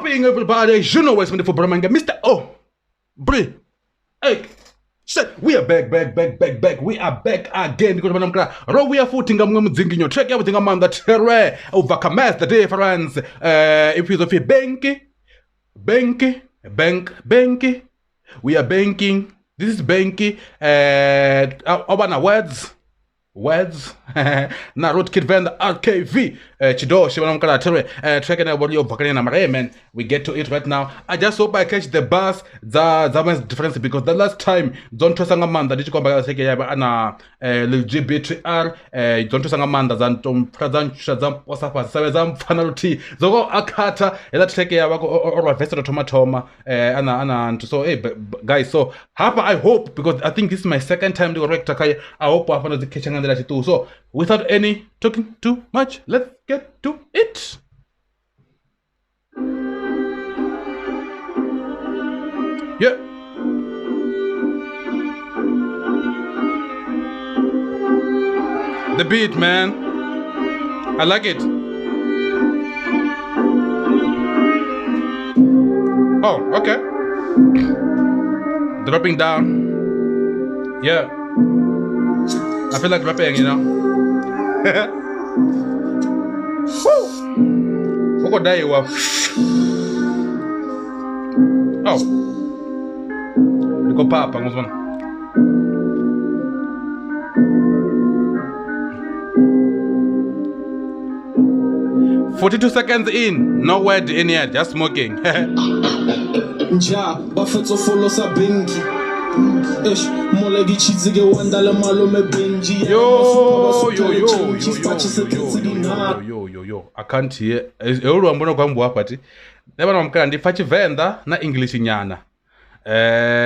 popping everybody? You know what's for Bramanga, Mr. O. Bri. Hey. We are back. We are back again. We are footing a track everything among the terror overcome the difference. If you feel Banky. We are banking. This is Banky. Wordz. Na road kid venda RKV. Chido, Shivanamkala Terre. Tracking about your Bakarian man. We get to it right now. I just hope I catch the bus. The difference because the last time don't trust Amanda. Did you come back and say ana LGBTR? Don't trust Amanda. Zantom Prazan Shazam Wasapa Savazam Fanalty. Zogo Akata. Let's take a or a vessel tomatoma. And so guys. So Hapa, I hope because I think this is my second time to correct Takai. I hope I found the kitchen and that too. So without any talking too much, let's get to it. Yeah. The beat, man. I like it. Oh, okay. Dropping down. Yeah. I feel like rapping, you know. Woo! What day you are? Oh. Look up, Papa. What's one? "42 seconds in, no word in yet, just smoking." Yo, I can't hear. Euro ambono kwambu apati. Neba namkana ndifachi venda na English nyana.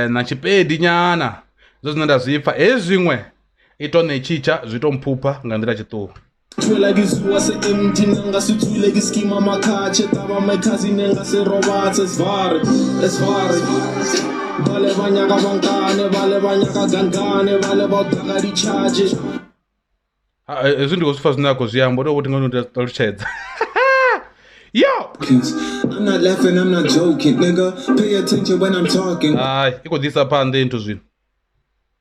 Na chipedi nyana. Zozi nanda zifa ezingwe. Ito nechicha zito mpupa ngandira chitu. Twela gizuwa se empty nanga situle giskima makache taba my cousin nanga se robots es var. Vale banyaka bankane, vale banyaka gangane, vale botaka di charges. Izinto kusifas nako ziyambo ukuthi ngone ndolchedza. Yo! I'm not laughing, I'm not joking, nigga. Pay attention when I'm talking. Iko disappoint into zwini.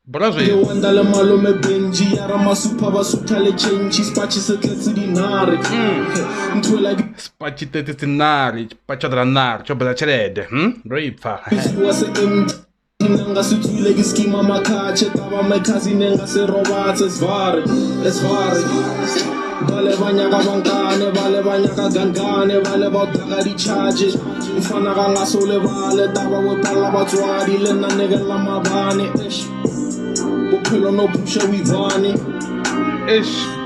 Brazo yo wandala malo me benji yara masupa basuka le change spachi setletsi dinare. Ntwela spachi tetsi dinare, spachi dranare, chobela chelede, Ripfa. Was empty nanga situle giskima makache taba my cousin nanga se robots es var. Vale banyaka bankane, vale banyaka gangane, vale botaka di charges. Ufana kanga sole vale taba we pala batswadi le na nega la mabane. No pusha we vani.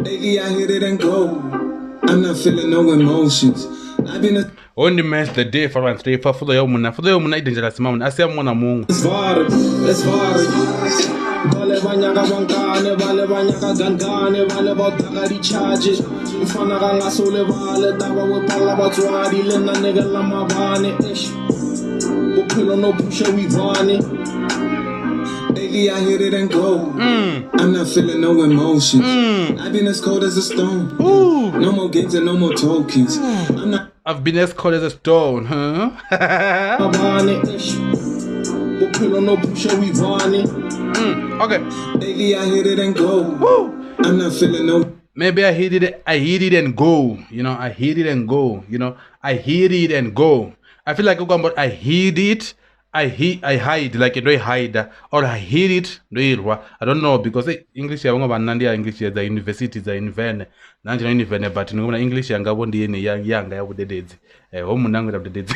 Lately I hit it and go. I'm not feeling no emotions. I've been only mess the day for one three for the yomuna dangerous moment. I say I'm one among. Let's vary. Vale banyaka bankane, vale banyaka gangane, vale botaka di charges. Ufana kanga sole vale taba we pala batswadi le na nega la mabane. No pusha we vani. Lately I hit it and go. I'm not feeling no emotions. I've been as cold as a stone. No more games and no more tokens. I've been as cold as a stone, huh? Okay. Lately I hit it and go. I'm not feeling no. Maybe I hit it and go. You know, I hit it and go. You know, I hit it and go. I feel like I hit it. I hide like do hide or I hid it do I don't know because English yanga banandi English ya university za invene nanje invene but ngona English yanga bondi yene yanga ya budedezi home nangu da budedezi.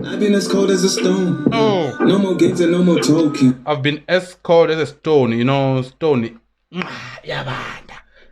I've been as cold as a stone. No more games and no more talking. I've been as cold as a stone, you know, stone.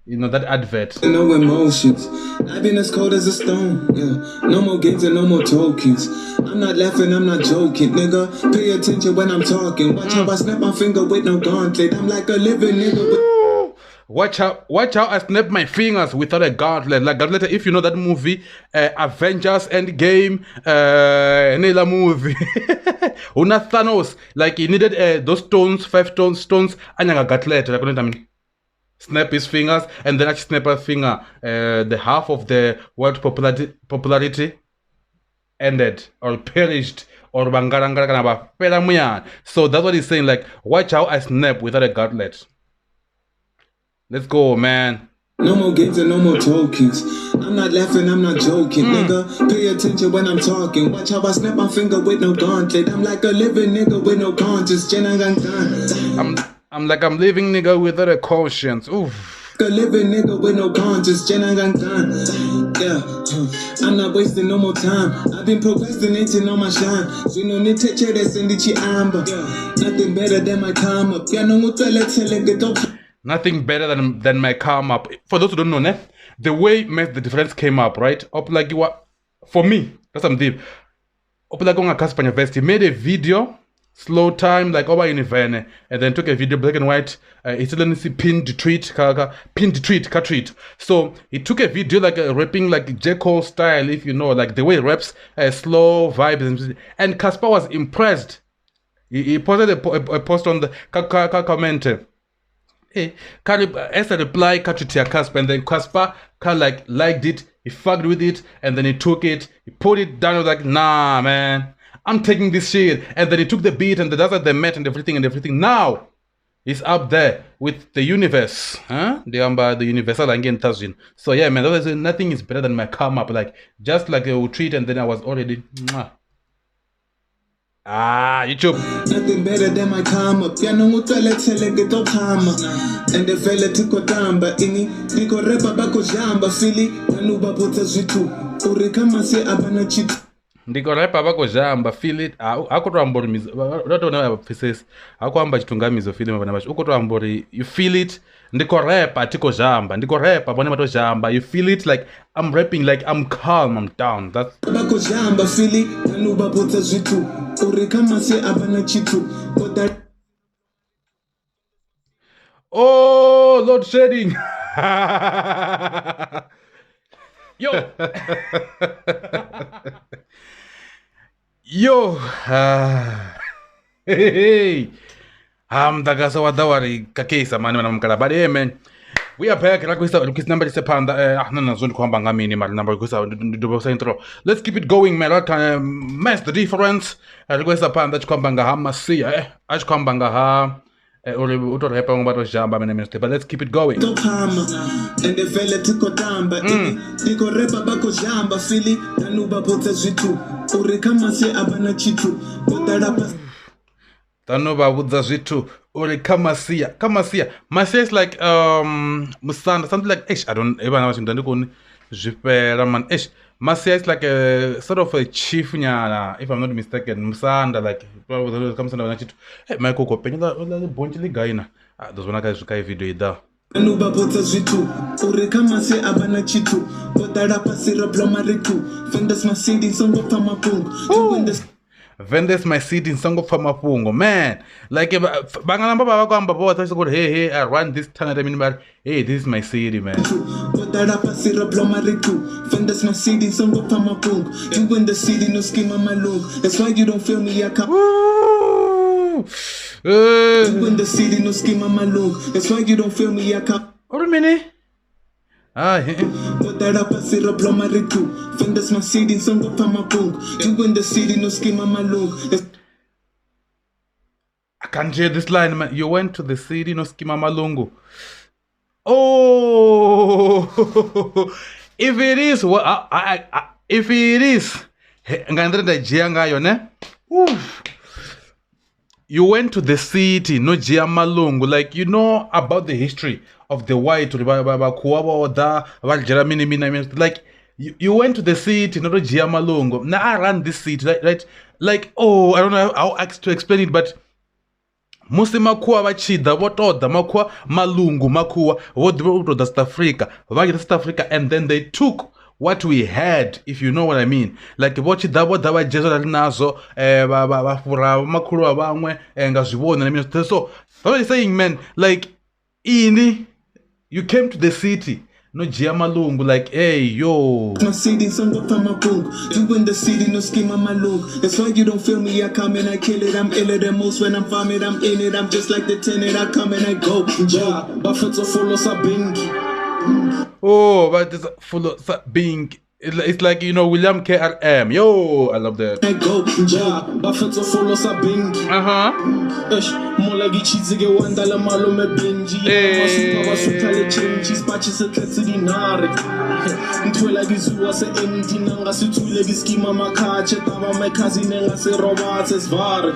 You know that advert. No emotions. I've been as cold as a stone. Yeah. No more games and no more tokens. I'm not laughing, I'm not joking, nigga. Pay attention when I'm talking. Watch how I snap my finger with no gauntlet. I'm like a living nigga. Watch how I snap my fingers without a gauntlet. Like gauntlet, if you know that movie, Avengers Endgame, another movie. Una Thanos, like he needed those stones, 5 stones, and a gauntlet. Like what I mean. Snap his fingers and then actually snap a finger the half of the world popularity ended or perished or bangarangara kana bafela muyana. So that's what he's saying, like, watch how I snap without a gauntlet. Let's go, man. No more games and no more tokens. I'm not laughing, I'm not joking. Nigga, pay attention when I'm talking. Watch how I snap my finger with no gauntlet. I'm like a living nigga with no conscience. I'm like I'm living nigga without a conscience. Oof. A living nigga with no conscience. Yeah, I'm not wasting no more time. I've been procrastinating on my shine. So no need to check this in the amber. Nothing better than my time up. Yeah, no more Nothing better than my come up. For those who don't know, the way the difference came up, right? Up like you were, for me, that's something deep. Up like on a Caspania vest, he made a video, slow time, like over in Venda, and then took a video, black and white. It's still pinned tweet, tweet. So he took a video like rapping like J. Cole style, if you know, like the way he raps, slow vibes, and Casper was impressed. He posted a post on the comment. As a reply, catch it to Casper, and then Casper liked it, he fucked with it, and then he took it, he put it down, was like, nah, man, I'm taking this shit, and then he took the beat, and that's how they met, and everything. Now, he's up there with the universe, the universal again touching. So yeah, man, nothing is better than my come up, like, just like a retreat, and then I was already, YouTube. Nothing better than my come up. Yeah, no get up hammer. And the fella took a damba ini. Niko repa bako jamba fili. Nanuba pota zitu. Urikama se abana chitu. Ndiko repa bako jamba fili. Ako ambori mizo. Don't know pieces. Ako amba chitunga mizo fili mabana bash. Uko ambori. You feel it. Ndiko repa tiko jamba. Ndiko repa bone mato jamba. You feel it like I'm rapping, like I'm calm, I'm down. That's bako jamba fili. Nanuba pota zitu. Oh, load shedding. Yo. Yo. Hey. Dagasa wadawari kakesa mani manamkala. But hey, man, we are back. Like number is a panda. Let's keep it going, man. I can mess the difference. Request a panda chikombanga ha masia. Achkombanga ha. But let's keep it going. And the fella took a damba. Niko repa bako jamba fili. Nanuba pota zitu. Urikama se abana chitu. Tanuba wudza zitu uri kamasia. Masia is like musanda, something like I don't ever know what jipera man Masia is like a sort of a chief nyana, if I'm not mistaken. Musanda like comes on chitu. Hey, my coco penila bonchili gaina. Those one guys kai video ida. Anuba pota zitu. Urikama se abana chitu. Kodara pasira blomaritu. Vendas my seed in songo tamapung. Vendes my seed in Songo Famapungo, man. Like Bangalamba Bagamba boy, I said, hey, I run this town at but hey, this is my city, man. Vendes my seed in Songo Famapungo. You win the city, no scheme on my look. That's why you don't feel me, I come. You win the city, no scheme on my look. That's why you don't feel me, I come. Or a minute. Vendes my seed in Songo Famapungo. You win the city, no scheme on my look. I can't hear this line, man. You went to the city, no schema malungu. Oh, if it is, well, if it is, you went to the city, no Malungu. Like, you know about the history of the white, like, you went to the city, not Malungu. Now I ran this city, right? Like, oh, I don't know how to explain it, but Musi makuwa wachida wotoda makuwa malungu makuwa wodro South Africa South Africa, and then they took what we had, if you know what I mean. Like wachida wodawa jezo nazo bafura makuru abamwe ngazibona na so what I'm saying, man, like ini you came to the city. No Malungu, like, hey, yo. My city, some of my book. You in the city, no scheme on my look. That's why you don't feel me. I come and I kill it. I'm iller than most when I'm farming. I'm in it. I'm just like the tenant. I come and I go. But for to follow Banky. Oh, but it's full of Banky. It's like, you know, William KRM. Yo, I love that. Go, ja, Buffett follow sa Banky. Molagi cheese ke wanda le malume Benji. Masuka basutha le changes, batches se tletse dinare. Ntwela ke zuwa se empty nanga se thule ke skima makhache taba my cousin nga se robots es vare.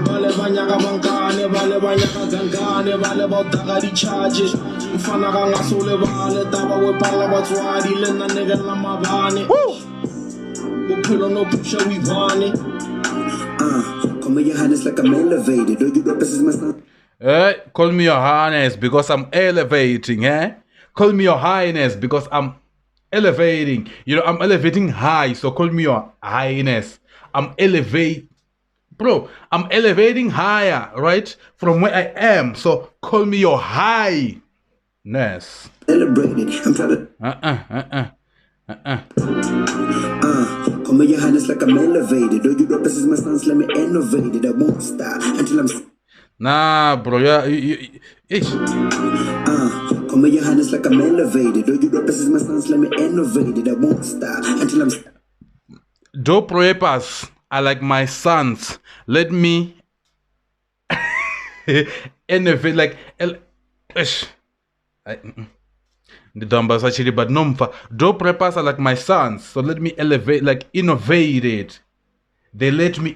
Bale banyaka bankane, bale banyaka gangane, bale botaka di charges. Mfana ka ngasole bale taba we pala batswadi le nna nega la mabane. Bophelo no pusha we vane. Call me your highness like I'm elevated. Do you represent my son? Call me your highness because I'm elevating, Call me your highness because I'm elevating. You know, I'm elevating high, so call me your highness. I'm elevating higher, right? From where I am. So call me your highness. Celebrated. I'm trying to. Call me your highness like I'm elevated. Do you represent my sons? Let me innovate it. I won't stop until I'm. Nah, bro, yeah. Call me your highness like I'm elevated. Do you represent my sons? Let me innovate it. I won't stop until I'm. Dope rappers are like my sons. Let me innovate, like the numbers actually, but no. Dope rappers are like my sons, so let me elevate, like innovate it. They let me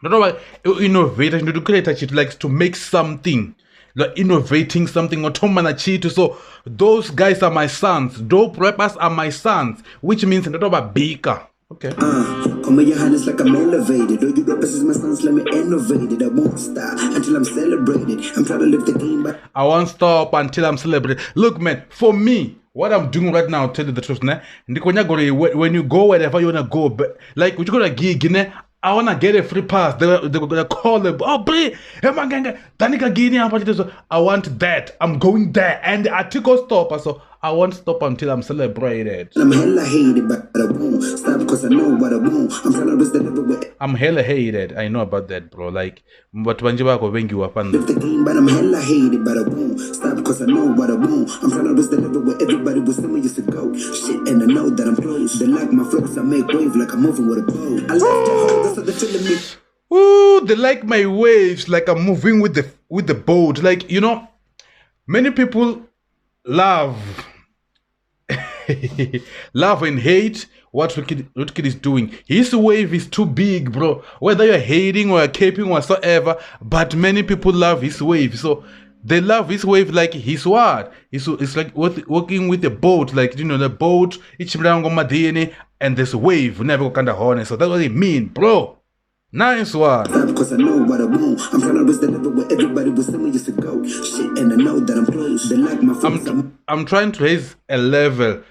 not about innovate. I need to create it, like to make something, like innovating something. So those guys are my sons. Dope rappers are my sons, which means not about baker. Okay. Call me your highness like I'm elevated. Do you represent my sons? Let me innovate it. I won't stop until I'm celebrated. I'm trying to live the game, but I won't stop until I'm celebrated. Look, man, for me, what I'm doing right now, I'll tell you the truth, when you go wherever you wanna go, but like when you go to a gig, I wanna get a free pass. They're gonna call them. Oh, bre, I want that. I'm going there, and I took a stop. So I won't stop until I'm celebrated. I'm hella hated, but I won't stop because I know what I want. I'm trying to risk the level with. I'm hella hated. I know about that, bro. Like, but Banky Live the game, but I'm hella hated, but I won't stop because I know what I want. I'm trying to risk the level where everybody was telling me used to go. Shit, and I know that I'm close. They like my flows, I make wave like I'm moving with a bow. I left the hole, so they're feeling me. Ooh, they like my waves, like I'm moving with the boat. Like, you know, many people love and hate what Wordz is doing. His wave is too big, bro. Whether you're hating or caping whatsoever, but many people love his wave. So they love his wave like his what? It's like working with a boat, like, you know, the boat, and this wave never go kind of honest. So that's what it mean, bro. Nice one. Because I know what I want. I'm trying to risk the level where everybody was telling me used to go. Shit, and I know that I'm close. They like my face. I'm trying to raise a level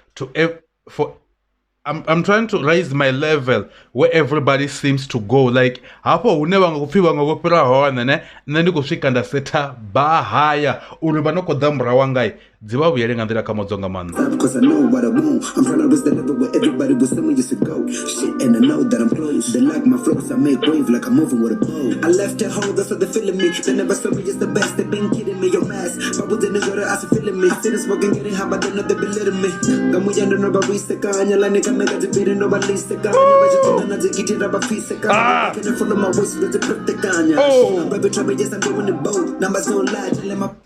I'm trying to raise my level where everybody seems to go. Like hapo unewa ngofika ngokopera hona ne nani kusvika ndaseta ba higher uri banoko dambra wangai dziva vuyerenga ndira kamodzonga man. Because I know what I want. I'm trying to risk the level where everybody was telling me used to go. Shit, and I know that I'm close. They like my flows. I make wave like I'm moving with a bow. I left at home, that's how they feeling me. They never saw me as the best. They been kidding me. Your mask, but within the order, I see feeling me. I see the smoking getting hot, but they know they belittling me. Gamu yanda no ba rista kanya la nigga mega debate no ba lista kanya. But you don't know to get it up a piece of kanya. Can follow my waist with the perfect kanya. I'm baby trouble, yes I'm doing the boat. Numbers don't lie, tell them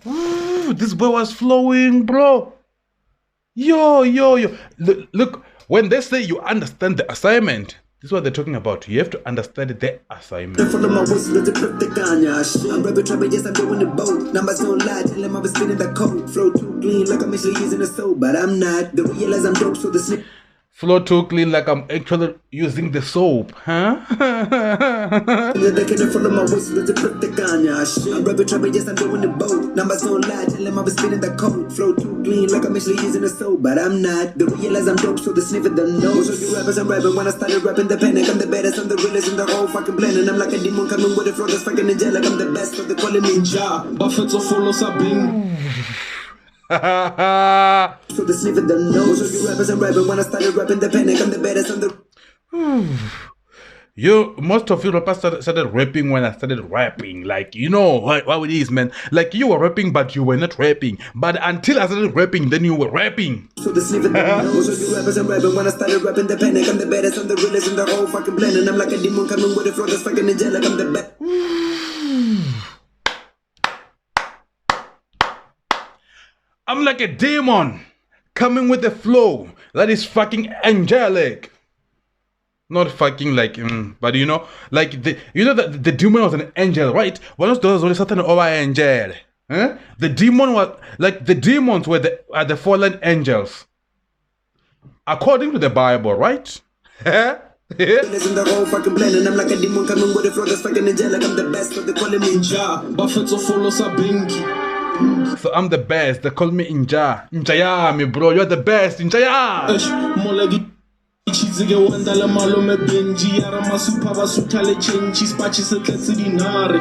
this boy was flowing, bro. Yo. Look, when they say you understand the assignment, this is what they're talking about. You have to understand the assignment. follow my waist with the perfect kanya. I'm baby trouble, yes I'm doing the boat. Numbers don't lie, tell them I was spinning the code. Flow too clean like I'm actually using a soap, but I'm not. They realize I'm dope, so the snip. Flow too clean like I'm actually using the soap, huh? They can't follow my waist with the perfect kanya. I'm baby trouble, yes I'm doing the boat. Numbers don't lie, tell them I was spinning the code. Flow too clean like I'm actually using a soap, but I'm not. They realize I'm dope, so they sniff it, don't know. So you rappers, I'm rapping. When I started rapping the panic, I'm the baddest, I'm the realest in the whole fucking planet. I'm like a demon coming with a flow that's fucking angelic. I'm the best, so they calling me Ja, Buffett follow sa Bing. so the sniffing the nose. So you rappers and rapping. When I started rapping the panic, I'm the baddest, I'm the Most of you rappers started rapping when I started rapping. Like, you know how it is, man. Like, you were rapping, but you were not rapping. But until I started rapping, then you were rapping. So the sleeve and most of you rappers and rapping. When I started rapping the panic, I'm the baddest, I'm the realest in the whole fucking planet. I'm like a demon coming with a flow that's fucking angelic. I'm the best. I'm like a demon coming with a flow that is fucking angelic. Not fucking like, but you know, like the demon was an angel, right? One of those only Satan over angel. Huh? The demon was like the demons were the fallen angels, according to the Bible, right? In the whole fucking planet, I'm like a demon coming with a flow that's fucking angelic. I'm the best, but they calling me Buffett to follow Banky. So I'm the best. They call me Inja. Injaya, me bro. You're the best. Injaya. Chizige wanda la malume Benji Yara masupa basuta le chenchi Spachi se tletsi dinare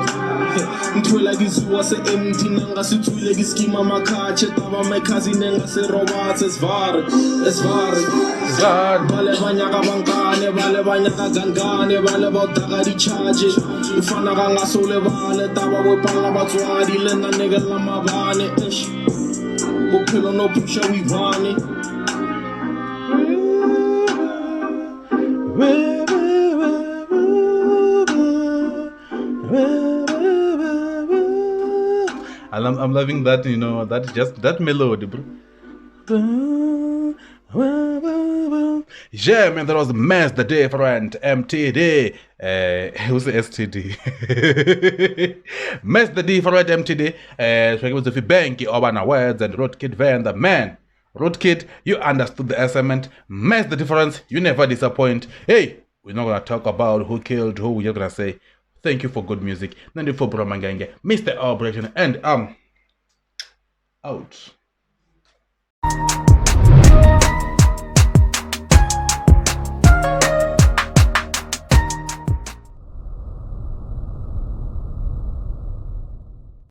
Ntwela gizuwa se empty Nanga se twile giskima makache Taba my cousin nenga se robots Es var Bale banyaka bankane Bale banyaka gangane Bale bautaka di charge Ufana ganga sole bale Taba wepala batwadi Lena nega la mabane Bopelo no pusha wivane I'm loving that, you know, that's just that melody, bro. Yeah, man, that was Mess the Different MTD. Who's the STD? Mess the Different MTD. So it was the Banky, Wordz, and venda. Man, Kid, you understood the assignment. Mess the difference. You never disappoint. Hey, we're not gonna talk about who killed who. We're just gonna say thank you for good music. Thank you for Bromangenge, Mr. Operation, and out.